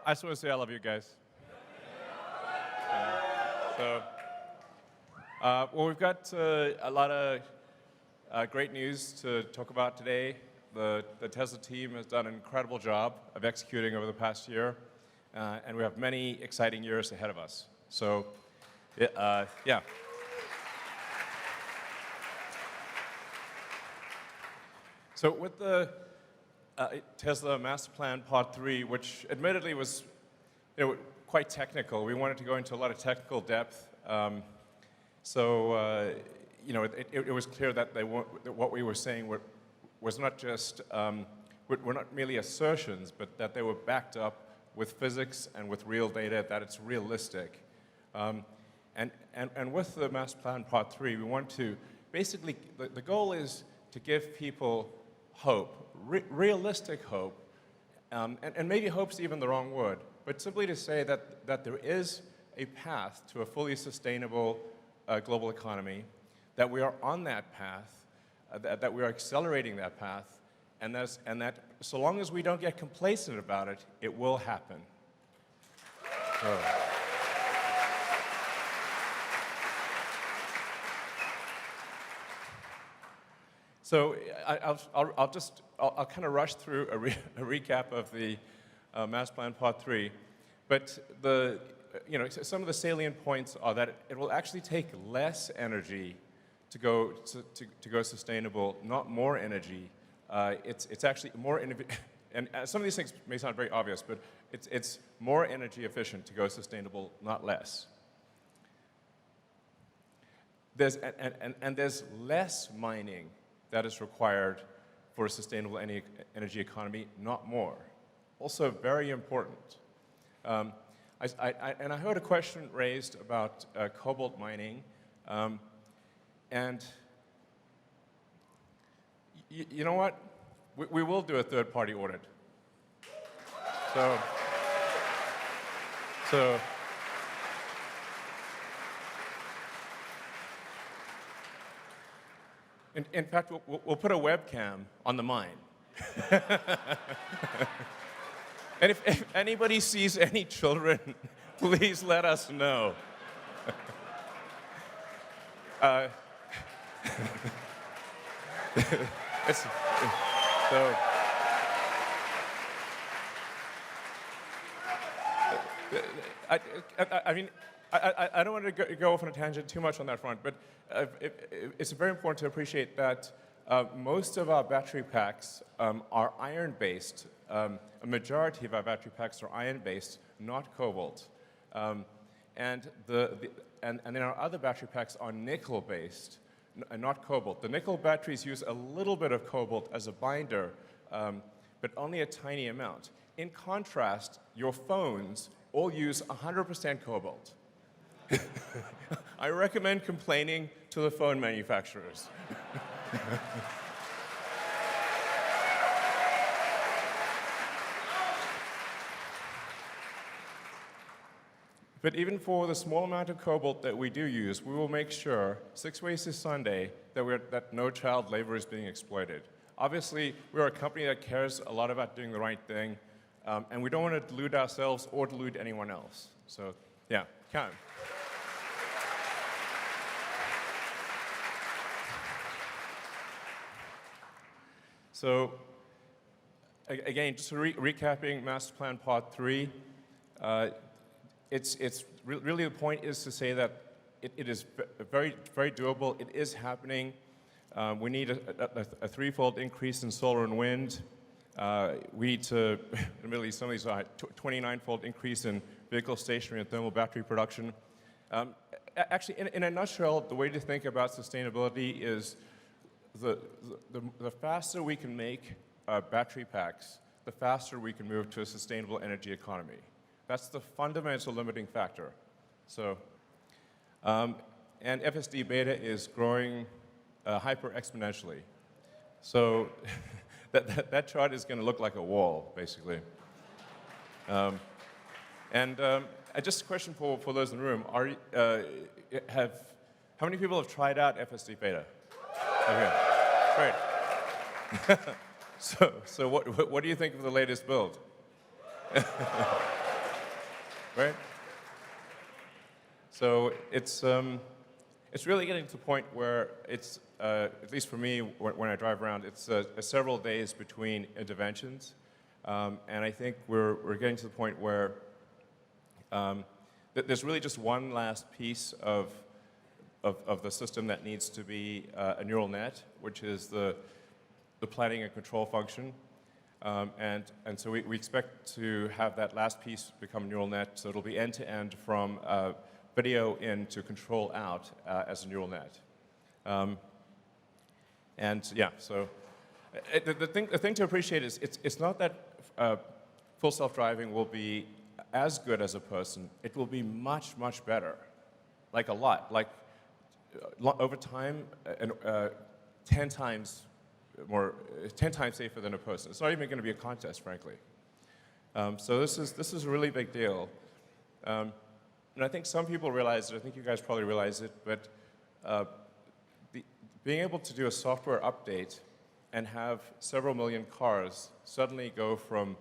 I just want to say I love you guys. Well, we've got a lot of great news to talk about today. The Tesla team has done an incredible job of executing over the past year, and we have many exciting years ahead of us. So, yeah. So with the Tesla Master Plan Part 3, which admittedly was quite technical, we wanted to go into a lot of technical depth. It was clear that that what we were saying was not just, were not merely assertions, but that they were backed up with physics and with real data, that it's realistic. And with the Master Plan Part 3, we want to, basically, the goal is to give people hope, realistic hope, and maybe hope's even the wrong word, but simply to say that there is a path to a fully sustainable global economy, that we are on that path, that we are accelerating that path, and that so long as we don't get complacent about it, it will happen. So I'll kind of rush through a recap of the Master Plan Part 3, but some of the salient points are that it will actually take less energy to go sustainable, not more energy. It's actually more and some of these things may sound very obvious, but it's more energy efficient to go sustainable, not less. There's less mining that is required for a sustainable energy economy, not more. Also very important. I heard a question raised about cobalt mining, and you know what? We will do a third-party audit. So in fact, we'll put a webcam on the mine. And if anybody sees any children, please let us know. I don't want to go off on a tangent too much on that front, but it's very important to appreciate that most of our battery packs are iron-based. A majority of our battery packs are iron-based, not cobalt. And then our other battery packs are nickel-based, not cobalt. The nickel batteries use a little bit of cobalt as a binder, but only a tiny amount. In contrast, your phones all use 100% cobalt. I recommend complaining to the phone manufacturers. But even for the small amount of cobalt that we do use, we will make sure, 6 ways to Sunday, that no child labor is being exploited. Obviously, we're a company that cares a lot about doing the right thing, and we don't want to delude ourselves or delude anyone else. So, yeah, count. So, again, just recapping Master Plan Part 3, really the point is to say that it is very, very doable. It is happening. We need a threefold increase in solar and wind. We need to, admittedly, some of these are 29-fold increase in vehicle stationary and thermal battery production. Actually, in a nutshell, the way to think about sustainability is the faster we can make battery packs, the faster we can move to a sustainable energy economy. That's the fundamental limiting factor. So, and FSD beta is growing hyper-exponentially. So that chart is going to look like a wall, basically. Just a question for those in the room: how many people have tried out FSD beta? Okay, great. So what do you think of the latest build? right? So it's really getting to the point where it's, at least for me, when I drive around, it's several days between interventions. And I think we're getting to the point where there's really just one last piece of the system that needs to be a neural net, which is the planning and control function. And so we expect to have that last piece become a neural net, so it'll be end-to-end from video in to control out as a neural net. And yeah, so the thing to appreciate is it's not that full self-driving will be as good as a person. It will be much, much better, like a lot. Like over time, 10 times more, 10 times safer than a person. It's not even going to be a contest, frankly. So this is a really big deal. And I think some people realize it. I think you guys probably realize it. But being able to do a software update and have several million cars suddenly go from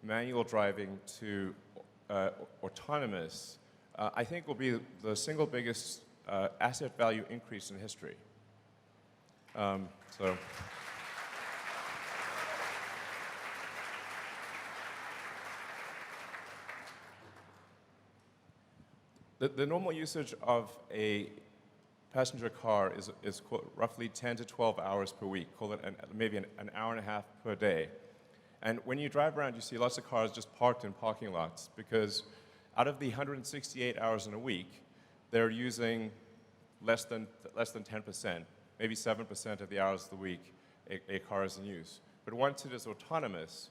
manual driving to autonomous, I think will be the single biggest asset value increase in history. So. The normal usage of a passenger car is roughly 10 to 12 hours per week, call it maybe an hour and a half per day. And when you drive around, you see lots of cars just parked in parking lots because out of the 168 hours in a week, they're using less than 10%, maybe 7% of the hours of the week a car is in use. But once it is autonomous,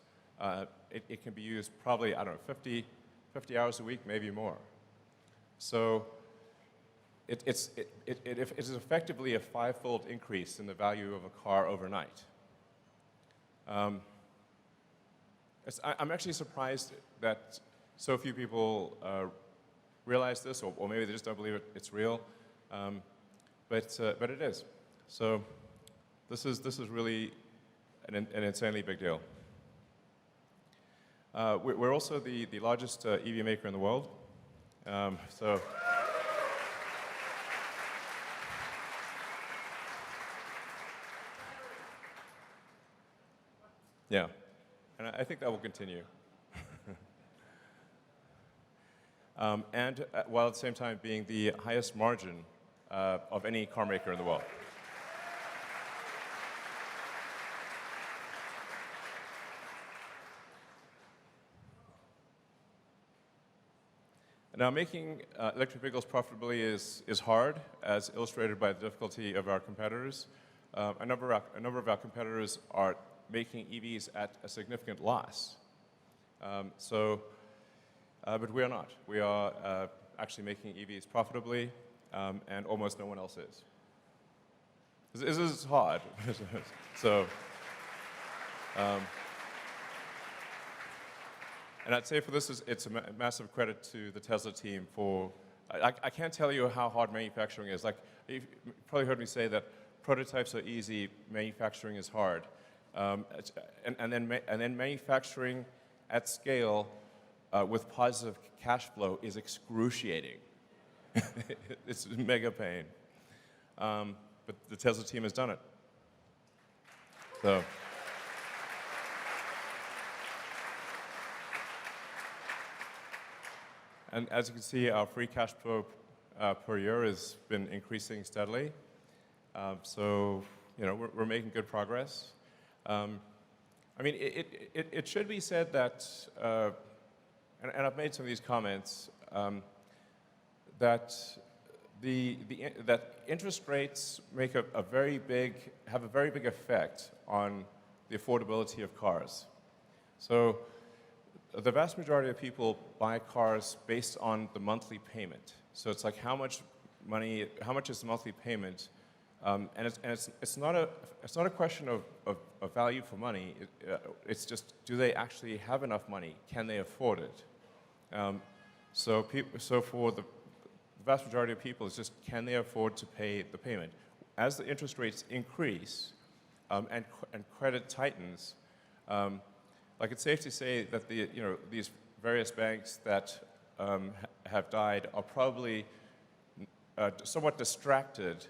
it can be used probably, I don't know, 50 hours a week, maybe more. So it is effectively a 5-fold increase in the value of a car overnight. I'm actually surprised that so few people realize this, or maybe they just don't believe it's real, but it is. So this is really an insanely big deal. We're also the largest EV maker in the world. So yeah, and I think that will continue. And while at the same time being the highest margin of any car maker in the world. Now, making electric vehicles profitably is hard, as illustrated by the difficulty of our competitors. A number of our competitors are making EVs at a significant loss. But we are not. We are actually making EVs profitably, and almost no one else is. This is hard. So. And I'd say for this, it's a massive credit to the Tesla team for, I can't tell you how hard manufacturing is. Like, you've probably heard me say that prototypes are easy, manufacturing is hard. And then manufacturing at scale with positive cash flow is excruciating. It's mega pain. But the Tesla team has done it. So. And as you can see, our free cash flow per year has been increasing steadily. So, you know, we're making good progress. I mean, it should be said that, and I've made some of these comments, that that interest rates make have a very big effect on the affordability of cars. So. The vast majority of people buy cars based on the monthly payment. So it's like how much is the monthly payment, and it's not a question of value for money. It's just, do they actually have enough money? Can they afford it? So for the vast majority of people, it's just, can they afford to pay the payment? As the interest rates increase and credit tightens. Like, it's safe to say that these various banks that have died are probably somewhat distracted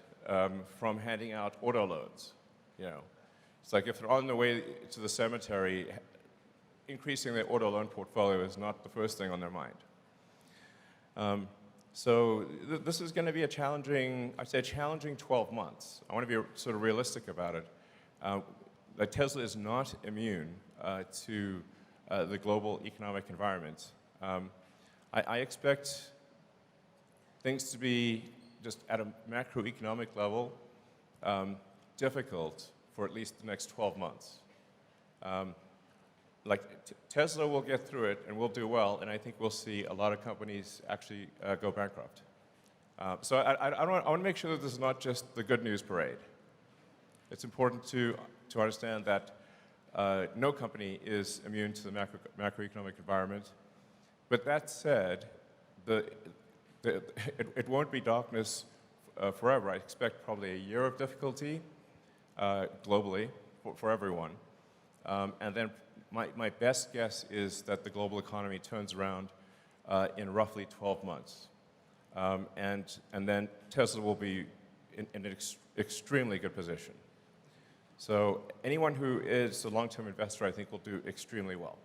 from handing out auto loans. You know, it's like if they're on their way to the cemetery, increasing their auto loan portfolio is not the first thing on their mind. This is going to be a challenging, I'd say a challenging 12 months. I want to be sort of realistic about it. Like Tesla is not immune to the global economic environment. I expect things to be just at a macroeconomic level difficult for at least the next 12 months. Tesla will get through it and we'll do well, and I think we'll see a lot of companies actually go bankrupt. So I want to make sure that this is not just the good news parade. It's important to understand that no company is immune to the macroeconomic environment. But that said, it won't be darkness forever. I expect probably a year of difficulty globally for everyone. And then my best guess is that the global economy turns around in roughly 12 months. And then Tesla will be in an extremely good position. So anyone who is a long-term investor, I think, will do extremely well.